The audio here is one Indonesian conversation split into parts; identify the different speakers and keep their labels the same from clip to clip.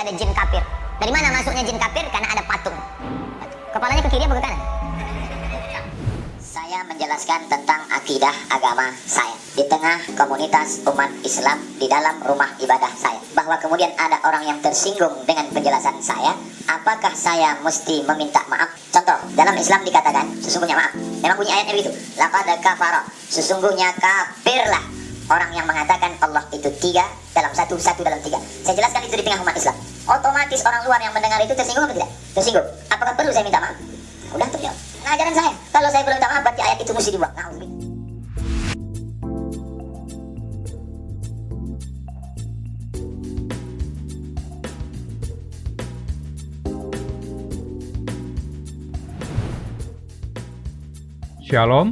Speaker 1: ada jin kafir. Dari mana masuknya jin kafir? Karena ada patung. Kepalanya ke kiri apa ke kanan? Saya menjelaskan tentang akidah agama saya di tengah komunitas umat Islam di dalam rumah ibadah saya. Bahwa kemudian ada orang yang tersinggung dengan penjelasan saya, apakah saya mesti meminta maaf? Contoh, dalam Islam dikatakan, sesungguhnya maaf. Memang bunyi ayatnya begitu. Laqad kafara, sesungguhnya kafirlah orang yang mengatakan Allah itu tiga dalam satu, satu dalam tiga. Saya jelaskan itu di tengah umat Islam. Otomatis orang luar yang mendengar itu tersinggung atau tidak? Tersinggung. Apakah perlu saya minta maaf? Udah terjawab. Nah, ajaran saya, kalau saya belum minta maaf, berarti ayat itu mesti dibuang. Nah,
Speaker 2: Shalom,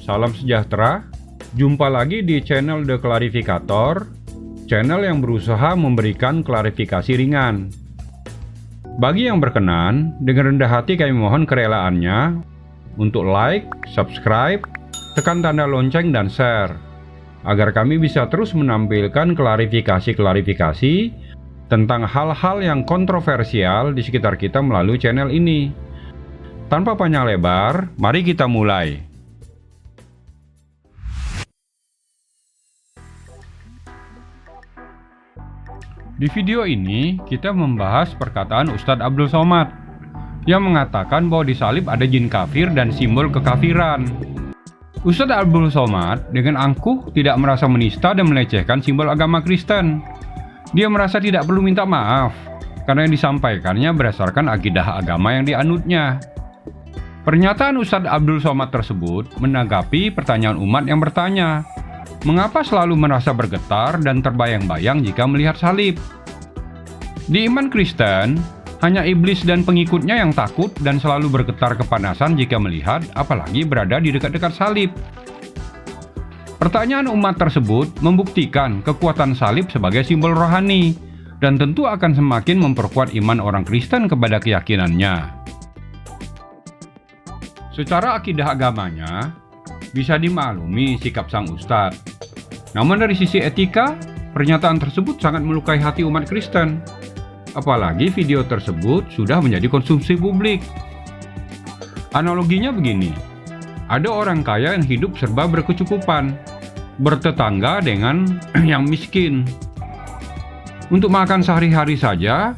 Speaker 2: salam sejahtera. Jumpa lagi di channel The Klarifikator, channel yang berusaha memberikan klarifikasi ringan. Bagi yang berkenan, dengan rendah hati kami mohon kerelaannya untuk like, subscribe, tekan tanda lonceng dan share, agar kami bisa terus menampilkan klarifikasi-klarifikasi tentang hal-hal yang kontroversial di sekitar kita melalui channel ini. Tanpa panjang lebar, mari kita mulai. Di video ini, kita membahas perkataan Ustadz Abdul Somad yang mengatakan bahwa di salib ada jin kafir dan simbol kekafiran. Ustadz Abdul Somad dengan angkuh tidak merasa menista dan melecehkan simbol agama Kristen. Dia merasa tidak perlu minta maaf karena yang disampaikannya berdasarkan akidah agama yang dianutnya. Pernyataan Ustadz Abdul Somad tersebut menanggapi pertanyaan umat yang bertanya, mengapa selalu merasa bergetar dan terbayang-bayang jika melihat salib? Di iman Kristen, hanya iblis dan pengikutnya yang takut dan selalu bergetar kepanasan jika melihat, apalagi berada di dekat-dekat salib. Pertanyaan umat tersebut membuktikan kekuatan salib sebagai simbol rohani, dan tentu akan semakin memperkuat iman orang Kristen kepada keyakinannya. Secara akidah agamanya, bisa dimaklumi sikap sang ustadz. Namun dari sisi etika, pernyataan tersebut sangat melukai hati umat Kristen. Apalagi video tersebut sudah menjadi konsumsi publik. Analoginya begini, ada orang kaya yang hidup serba berkecukupan, bertetangga dengan yang miskin. Untuk makan sehari-hari saja,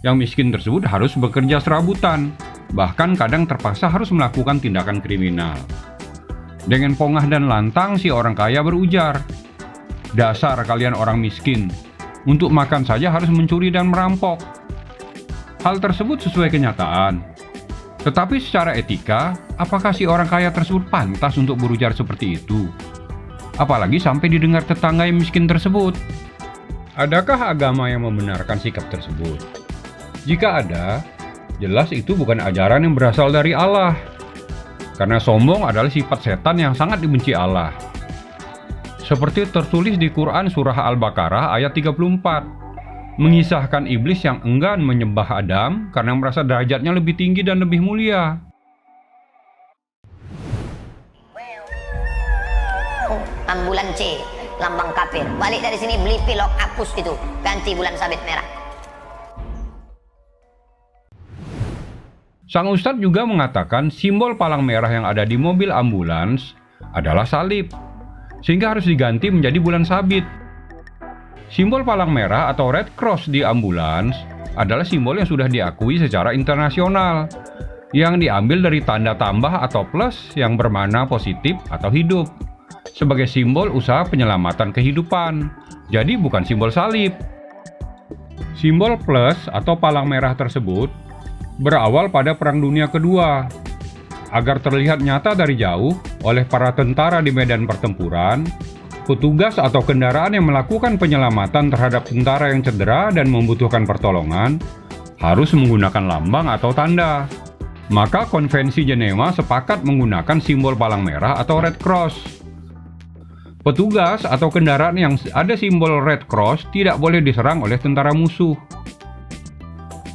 Speaker 2: yang miskin tersebut harus bekerja serabutan, bahkan kadang terpaksa harus melakukan tindakan kriminal. Dengan pongah dan lantang si orang kaya berujar, "Dasar kalian orang miskin, untuk makan saja harus mencuri dan merampok." Hal tersebut sesuai kenyataan. Tetapi secara etika, apakah si orang kaya tersebut pantas untuk berujar seperti itu? Apalagi sampai didengar tetangga yang miskin tersebut. Adakah agama yang membenarkan sikap tersebut? Jika ada, jelas itu bukan ajaran yang berasal dari Allah. Karena sombong adalah sifat setan yang sangat dibenci Allah. Seperti tertulis di Quran Surah Al-Baqarah ayat 34, mengisahkan iblis yang enggan menyembah Adam karena merasa derajatnya lebih tinggi dan lebih mulia.
Speaker 1: Bulan C, lambang kafir. Balik dari sini beli pilok, hapus itu, ganti bulan sabit merah.
Speaker 2: Sang Ustadz juga mengatakan simbol palang merah yang ada di mobil ambulans adalah salib, sehingga harus diganti menjadi bulan sabit. Simbol palang merah atau Red Cross di ambulans adalah simbol yang sudah diakui secara internasional, yang diambil dari tanda tambah atau plus yang bermakna positif atau hidup, sebagai simbol usaha penyelamatan kehidupan, jadi bukan simbol salib. Simbol plus atau palang merah tersebut berawal pada Perang Dunia Kedua. Agar terlihat nyata dari jauh oleh para tentara di medan pertempuran, petugas atau kendaraan yang melakukan penyelamatan terhadap tentara yang cedera dan membutuhkan pertolongan harus menggunakan lambang atau tanda. Maka Konvensi Jenewa sepakat menggunakan simbol palang merah atau Red Cross. Petugas atau kendaraan yang ada simbol Red Cross tidak boleh diserang oleh tentara musuh.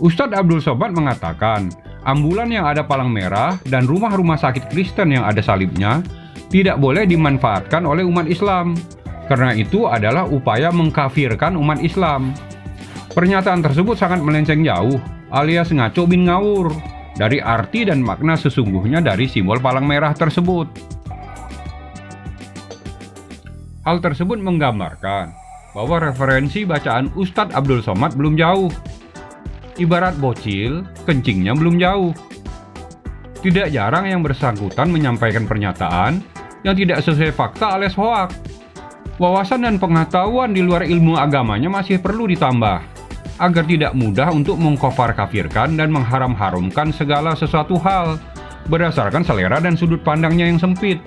Speaker 2: Ustadz Abdul Somad mengatakan, ambulan yang ada palang merah dan rumah-rumah sakit Kristen yang ada salibnya tidak boleh dimanfaatkan oleh umat Islam, karena itu adalah upaya mengkafirkan umat Islam. Pernyataan tersebut sangat melenceng jauh, alias ngaco bin ngawur, dari arti dan makna sesungguhnya dari simbol palang merah tersebut. Hal tersebut menggambarkan bahwa referensi bacaan Ustadz Abdul Somad belum jauh. Ibarat bocil, kencingnya belum jauh. Tidak jarang yang bersangkutan menyampaikan pernyataan yang tidak sesuai fakta alias hoak. Wawasan dan pengetahuan di luar ilmu agamanya masih perlu ditambah, agar tidak mudah untuk mengkafir-kafirkan dan mengharam-harumkan segala sesuatu hal berdasarkan selera dan sudut pandangnya yang sempit.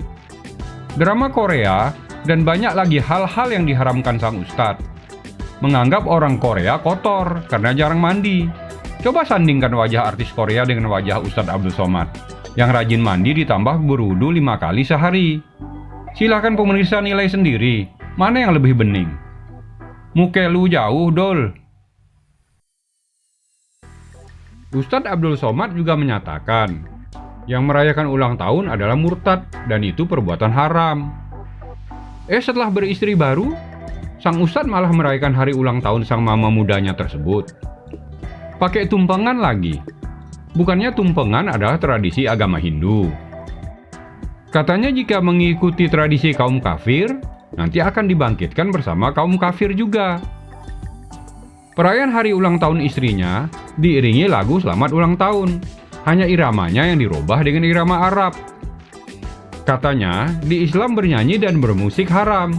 Speaker 2: Drama Korea dan banyak lagi hal-hal yang diharamkan sang ustadz. Menganggap orang Korea kotor karena jarang mandi. Coba sandingkan wajah artis Korea dengan wajah Ustadz Abdul Somad yang rajin mandi ditambah berwudu 5 kali sehari. Silakan pemirsa nilai sendiri, mana yang lebih bening. Muke lu jauh, dol. Ustadz Abdul Somad juga menyatakan, yang merayakan ulang tahun adalah murtad dan itu perbuatan haram. Setelah beristri baru, sang ustadz malah merayakan hari ulang tahun sang mama mudanya tersebut. Pakai tumpengan lagi. Bukannya tumpengan adalah tradisi agama Hindu. Katanya jika mengikuti tradisi kaum kafir, nanti akan dibangkitkan bersama kaum kafir juga. Perayaan hari ulang tahun istrinya diiringi lagu selamat ulang tahun. Hanya iramanya yang dirubah dengan irama Arab. Katanya, di Islam bernyanyi dan bermusik haram.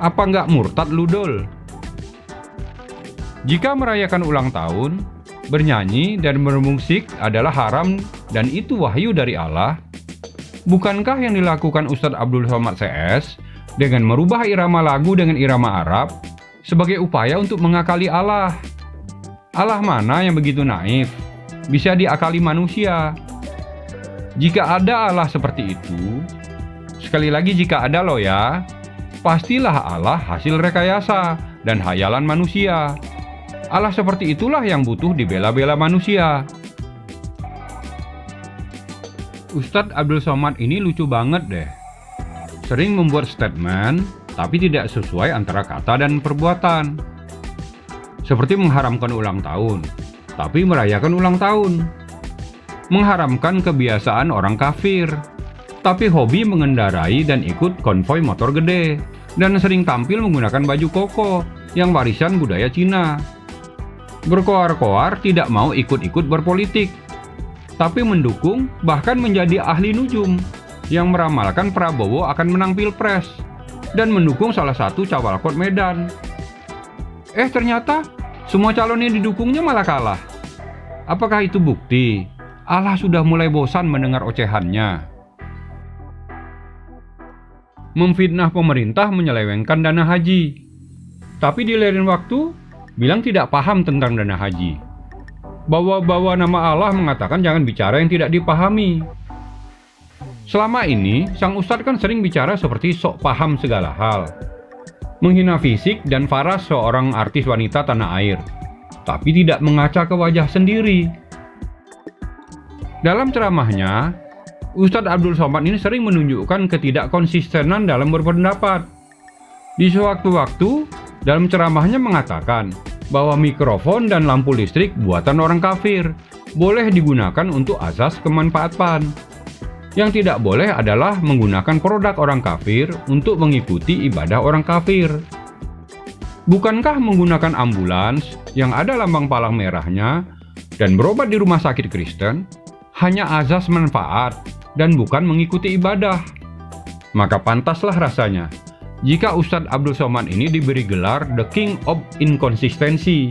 Speaker 2: Apa nggak murtad lu, dol? Jika merayakan ulang tahun, bernyanyi dan bermusik adalah haram dan itu wahyu dari Allah, bukankah yang dilakukan Ustadz Abdul Somad CS dengan merubah irama lagu dengan irama Arab sebagai upaya untuk mengakali Allah? Allah mana yang begitu naif, bisa diakali manusia? Jika ada Allah seperti itu, sekali lagi jika ada loh ya, pastilah Allah hasil rekayasa dan hayalan manusia. Allah seperti itulah yang butuh dibela-bela manusia. Ustadz Abdul Somad ini lucu banget deh. Sering membuat statement, tapi tidak sesuai antara kata dan perbuatan. Seperti mengharamkan ulang tahun, tapi merayakan ulang tahun. Mengharamkan kebiasaan orang kafir, tapi hobi mengendarai dan ikut konvoi motor gede. Dan sering tampil menggunakan baju koko yang warisan budaya Cina. Berkoar-koar tidak mau ikut-ikut berpolitik, tapi mendukung bahkan menjadi ahli nujum yang meramalkan Prabowo akan menang Pilpres dan mendukung salah satu cawagup Medan. Ternyata semua calon yang didukungnya malah kalah. Apakah itu bukti Allah sudah mulai bosan mendengar ocehannya? Memfitnah pemerintah menyelewengkan dana haji, tapi di lain waktu bilang tidak paham tentang dana haji. Bawa-bawa nama Allah mengatakan jangan bicara yang tidak dipahami. Selama ini, sang ustadz kan sering bicara seperti sok paham segala hal. Menghina fisik dan faras seorang artis wanita tanah air, tapi tidak mengaca ke wajah sendiri. Dalam ceramahnya, Ustadz Abdul Somad ini sering menunjukkan ketidakkonsistenan dalam berpendapat. Di sewaktu-waktu, dalam ceramahnya mengatakan bahwa mikrofon dan lampu listrik buatan orang kafir boleh digunakan untuk azas kemanfaatan. Yang tidak boleh adalah menggunakan produk orang kafir untuk mengikuti ibadah orang kafir. Bukankah menggunakan ambulans yang ada lambang palang merahnya dan berobat di rumah sakit Kristen hanya azas manfaat dan bukan mengikuti ibadah? Maka pantaslah rasanya jika Ustadz Abdul Somad ini diberi gelar The King of Inconsistency.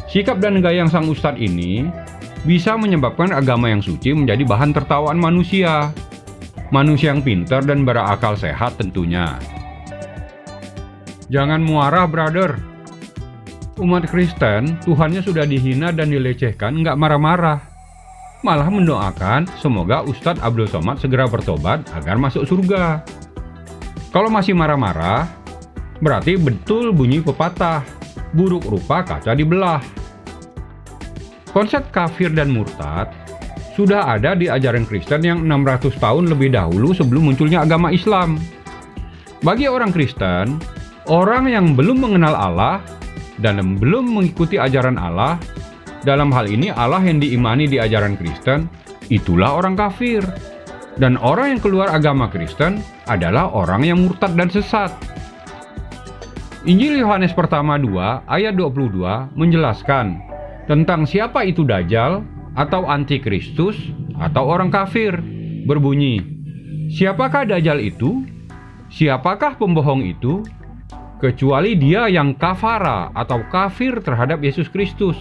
Speaker 2: Sikap dan gaya sang Ustadz ini bisa menyebabkan agama yang suci menjadi bahan tertawaan manusia. Manusia yang pintar dan berakal sehat tentunya. Jangan muarah, brother. Umat Kristen, Tuhannya sudah dihina dan dilecehkan, nggak marah-marah. Malah mendoakan semoga Ustadz Abdul Somad segera bertobat agar masuk surga. Kalau masih marah-marah, berarti betul bunyi pepatah, buruk rupa kaca dibelah. Konsep kafir dan murtad sudah ada di ajaran Kristen yang 600 tahun lebih dahulu sebelum munculnya agama Islam. Bagi orang Kristen, orang yang belum mengenal Allah dan belum mengikuti ajaran Allah, dalam hal ini Allah yang diimani di ajaran Kristen, itulah orang kafir. Dan orang yang keluar agama Kristen adalah orang yang murtad dan sesat. Injil Yohanes pertama 2 ayat 22 menjelaskan tentang siapa itu Dajjal atau Antikristus atau orang kafir. Berbunyi, siapakah Dajjal itu? Siapakah pembohong itu? Kecuali dia yang kafara atau kafir terhadap Yesus Kristus.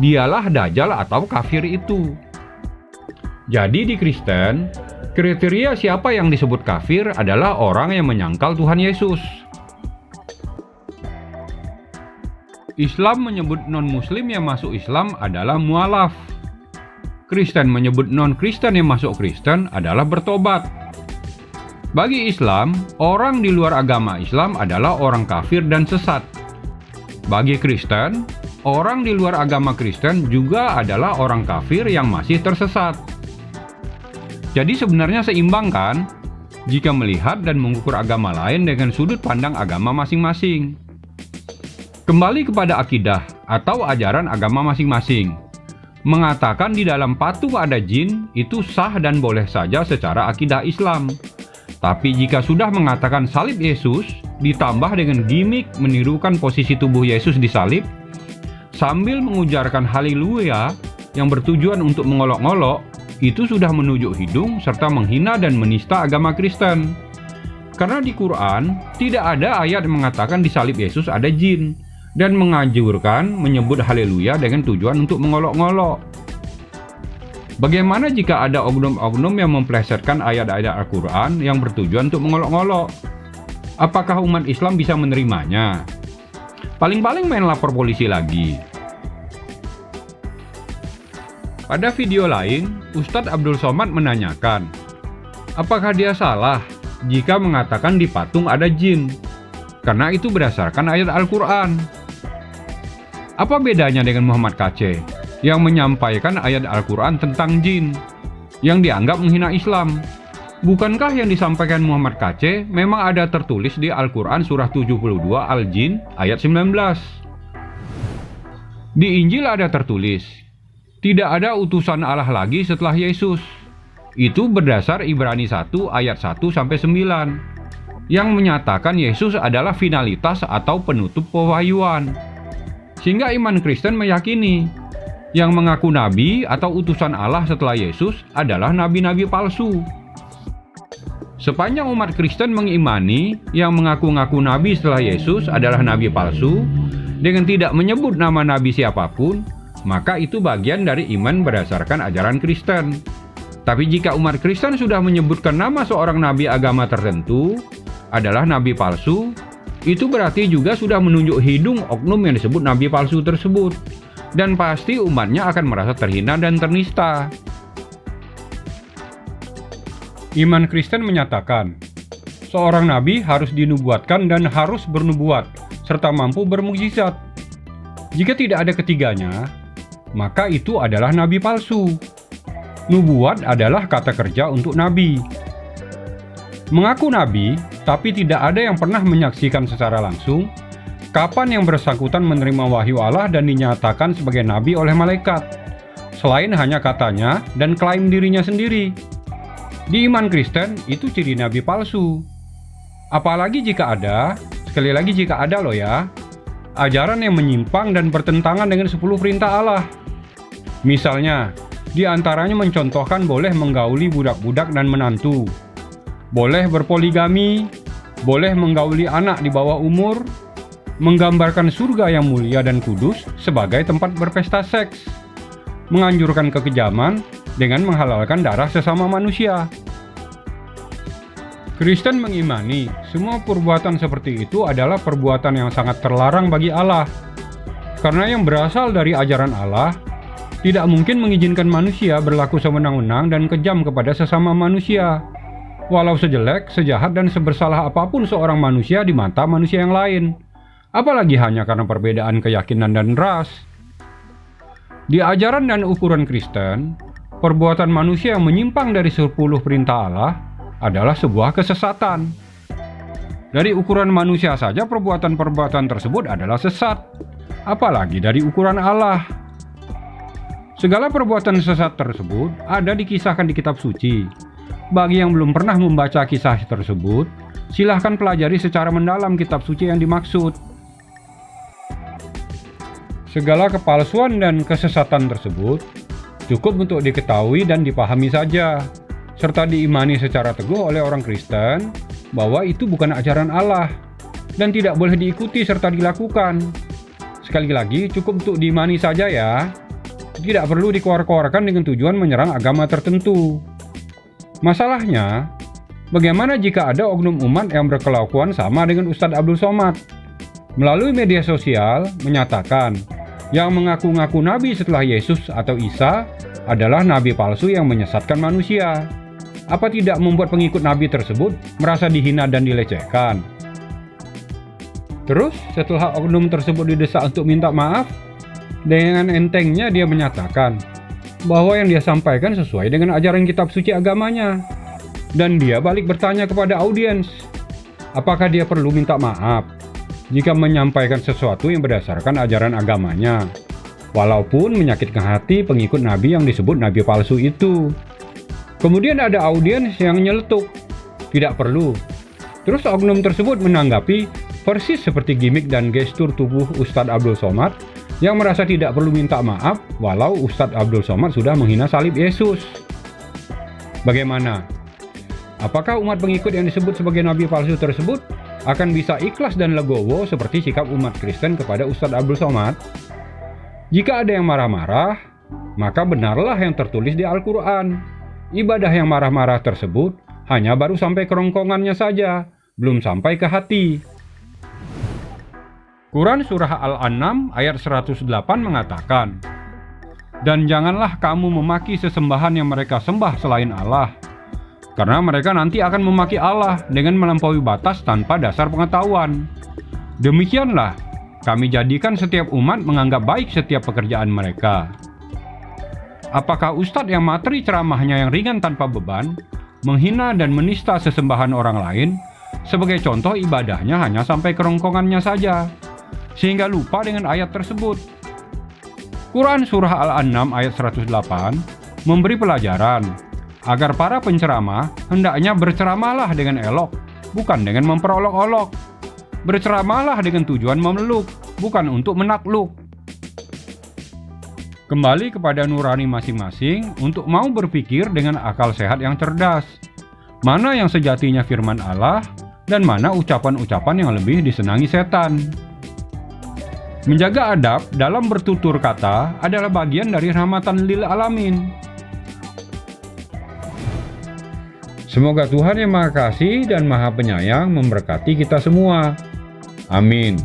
Speaker 2: Dialah Dajjal atau kafir itu. Jadi di Kristen, kriteria siapa yang disebut kafir adalah orang yang menyangkal Tuhan Yesus. Islam menyebut non-muslim yang masuk Islam adalah mualaf. Kristen menyebut non-Kristen yang masuk Kristen adalah bertobat. Bagi Islam, orang di luar agama Islam adalah orang kafir dan sesat. Bagi Kristen, orang di luar agama Kristen juga adalah orang kafir yang masih tersesat. Jadi sebenarnya seimbang kan, jika melihat dan mengukur agama lain dengan sudut pandang agama masing-masing. Kembali kepada akidah atau ajaran agama masing-masing. Mengatakan di dalam patung ada jin itu sah dan boleh saja secara akidah Islam. Tapi jika sudah mengatakan salib Yesus ditambah dengan gimmick menirukan posisi tubuh Yesus di salib, sambil mengujarkan haleluya yang bertujuan untuk mengolok-olok, itu sudah menunjuk hidung serta menghina dan menista agama Kristen. Karena di Quran tidak ada ayat yang mengatakan di salib Yesus ada jin dan menganjurkan menyebut haleluya dengan tujuan untuk mengolok-olok. Bagaimana jika ada oknum-oknum yang memplesetkan ayat-ayat Al-Quran yang bertujuan untuk mengolok-olok? Apakah umat Islam bisa menerimanya? Paling-paling main lapor polisi lagi. Pada video lain, Ustadz Abdul Somad menanyakan, apakah dia salah jika mengatakan di patung ada jin? Karena itu berdasarkan ayat Al-Quran. Apa bedanya dengan Muhammad KC yang menyampaikan ayat Al-Quran tentang jin yang dianggap menghina Islam? Bukankah yang disampaikan Muhammad KC memang ada tertulis di Al-Quran surah 72 Al-Jin ayat 19? Di Injil ada tertulis, tidak ada utusan Allah lagi setelah Yesus. Itu berdasar Ibrani 1 ayat 1-9 yang menyatakan Yesus adalah finalitas atau penutup pewahyuan. Sehingga iman Kristen meyakini yang mengaku nabi atau utusan Allah setelah Yesus adalah nabi-nabi palsu. Sepanjang umat Kristen mengimani yang mengaku-ngaku nabi setelah Yesus adalah nabi palsu dengan tidak menyebut nama nabi siapapun, maka itu bagian dari iman berdasarkan ajaran Kristen. Tapi jika umat Kristen sudah menyebutkan nama seorang nabi agama tertentu adalah nabi palsu, itu berarti juga sudah menunjuk hidung oknum yang disebut nabi palsu tersebut. Dan pasti umatnya akan merasa terhina dan ternista. Iman Kristen menyatakan, seorang nabi harus dinubuatkan dan harus bernubuat, serta mampu bermukjizat. Jika tidak ada ketiganya, maka itu adalah nabi palsu. Nubuat adalah kata kerja untuk nabi. Mengaku nabi, tapi tidak ada yang pernah menyaksikan secara langsung kapan yang bersangkutan menerima wahyu Allah dan dinyatakan sebagai nabi oleh malaikat, selain hanya katanya dan klaim dirinya sendiri. Di iman Kristen, itu ciri nabi palsu. Apalagi jika ada, sekali lagi jika ada loh ya, ajaran yang menyimpang dan bertentangan dengan 10 perintah Allah. Misalnya, di antaranya mencontohkan boleh menggauli budak-budak dan menantu, boleh berpoligami, boleh menggauli anak di bawah umur, menggambarkan surga yang mulia dan kudus sebagai tempat berpesta seks, menganjurkan kekejaman dengan menghalalkan darah sesama manusia. Kristen mengimani semua perbuatan seperti itu adalah perbuatan yang sangat terlarang bagi Allah. Karena yang berasal dari ajaran Allah tidak mungkin mengizinkan manusia berlaku sewenang-wenang dan kejam kepada sesama manusia, walau sejelek, sejahat, dan sebersalah apapun seorang manusia di mata manusia yang lain, apalagi hanya karena perbedaan keyakinan dan ras. Di ajaran dan ukuran Kristen, perbuatan manusia yang menyimpang dari 10 perintah Allah adalah sebuah kesesatan. Dari ukuran manusia saja perbuatan-perbuatan tersebut adalah sesat. apalagi dari ukuran Allah. Segala perbuatan sesat tersebut ada dikisahkan di kitab suci. Bagi yang belum pernah membaca kisah tersebut, silahkan pelajari secara mendalam kitab suci yang dimaksud. Segala kepalsuan dan kesesatan tersebut cukup untuk diketahui dan dipahami saja, serta diimani secara teguh oleh orang Kristen bahwa itu bukan ajaran Allah dan tidak boleh diikuti serta dilakukan. Sekali lagi, cukup untuk diimani saja ya. Tidak perlu dikoar-koarkan dengan tujuan menyerang agama tertentu. Masalahnya, bagaimana jika ada oknum umat yang berkelakuan sama dengan Ustadz Abdul Somad? Melalui media sosial menyatakan yang mengaku-ngaku nabi setelah Yesus atau Isa adalah nabi palsu yang menyesatkan manusia. Apa tidak membuat pengikut nabi tersebut merasa dihina dan dilecehkan? Terus, setelah oknum tersebut didesak untuk minta maaf, dengan entengnya dia menyatakan bahwa yang dia sampaikan sesuai dengan ajaran kitab suci agamanya. Dan dia balik bertanya kepada audiens, apakah dia perlu minta maaf jika menyampaikan sesuatu yang berdasarkan ajaran agamanya, walaupun menyakitkan hati pengikut nabi yang disebut nabi palsu itu. Kemudian ada audiens yang nyeletuk, tidak perlu. Terus oknum tersebut menanggapi persis seperti gimmick dan gestur tubuh Ustadz Abdul Somad yang merasa tidak perlu minta maaf walau Ustadz Abdul Somad sudah menghina salib Yesus. Bagaimana? Apakah umat pengikut yang disebut sebagai nabi palsu tersebut akan bisa ikhlas dan legowo seperti sikap umat Kristen kepada Ustadz Abdul Somad? Jika ada yang marah-marah, maka benarlah yang tertulis di Al-Quran. Ibadah yang marah-marah tersebut hanya baru sampai kerongkongannya saja, belum sampai ke hati. Quran Surah Al-An'am ayat 108 mengatakan, "Dan janganlah kamu memaki sesembahan yang mereka sembah selain Allah, karena mereka nanti akan memaki Allah dengan melampaui batas tanpa dasar pengetahuan. Demikianlah kami jadikan setiap umat menganggap baik setiap pekerjaan mereka." Apakah ustadz yang materi ceramahnya yang ringan tanpa beban, menghina dan menista sesembahan orang lain, sebagai contoh ibadahnya hanya sampai kerongkongannya saja, sehingga lupa dengan ayat tersebut? Quran Surah Al-An'am ayat 108 memberi pelajaran agar para penceramah hendaknya berceramahlah dengan elok, bukan dengan memperolok-olok. Berceramahlah dengan tujuan memeluk, bukan untuk menakluk. Kembali kepada nurani masing-masing untuk mau berpikir dengan akal sehat yang cerdas. Mana yang sejatinya firman Allah dan mana ucapan-ucapan yang lebih disenangi setan. Menjaga adab dalam bertutur kata adalah bagian dari rahmatan lil alamin. Semoga Tuhan yang Maha Kasih dan Maha Penyayang memberkati kita semua. Amin.